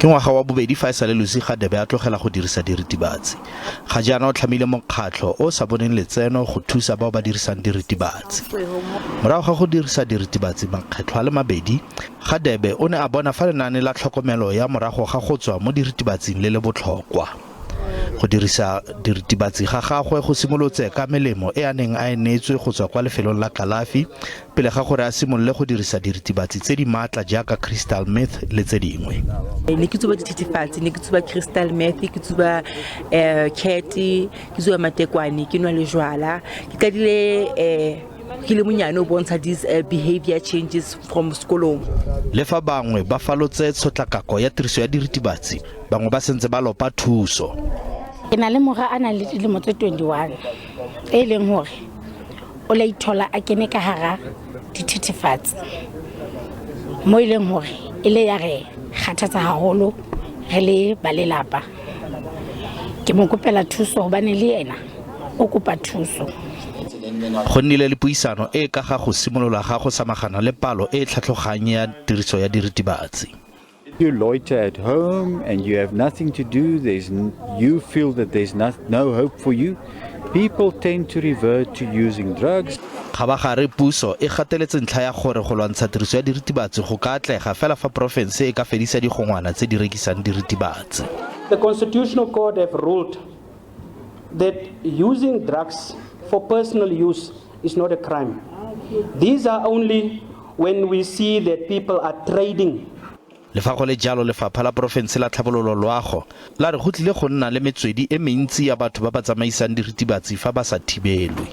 Ke ngwaga wa bobedi fa e sale losi ga Debe a tlogela go dirisa diritibatsi. Ga jaana o tlhamile mokgatlho o sa boneng letseno go thusa bao ba dirisang diritibatsi. Morago ga go dirisa diritibatsi makgetlho a le mabedi, ga Debe o ne a bona fa lenaane la tlhokomelo ya morago ga go tswa mo diritibatsing le botlhokwa. Go dirisa diritibatsi ga gagwe go simolotse ka melemo e a neng a e neetswe go tswa kwa lefelong la kalafi pele ga gore a simolole go dirisa diritibatsi tse di maatla jaaka crystal meth le tse dingwe. Ne ke tsuba dithethefatsi, ne ke tsuba crystal meth, ke tsuba kete, ke tsuba matekwane, ke nwa le jwala. Ke kadile ke le monyane o bontsha these behavior changes from sekolong. Le fa bangwe ba falotse tshotlakako ya tiriso ya diritibatsi, bangwe ba sentse ba lopa thuso. Ke na le mora a nang le dilemo tse 21 e leng hore o la ithola a kene ka hara dithethefatsi mo e leng hore e le ya re kgathatsa haholo re le ba lelapa. Ke mo kopela thuso hobane le yena o kopa thuso. Go nnile le puisano e ka ga go simolola ga go samagana le palo e tlhatlhogang ya tiriso ya diritibatsi. You loiter at home and you have nothing to do, you feel that there's no hope for you, people tend to revert to using drugs. Gabagare puso e gateletse ntlha ya gore go lwantsha tiriso ya diritibatsi go ka atlega fela fa province e ka fedisa digongwana tse di rekisang diritibatsi. The Constitutional Court have ruled that using drugs for personal use is not a crime. These are only when we see that people are trading. Le fa go le jalo lefapha la province la tlhabollo loago la re go tlile go nna le metswedi e mentsi ya batho ba ba tsamaisang diritibatsi fa ba sa thibelwe.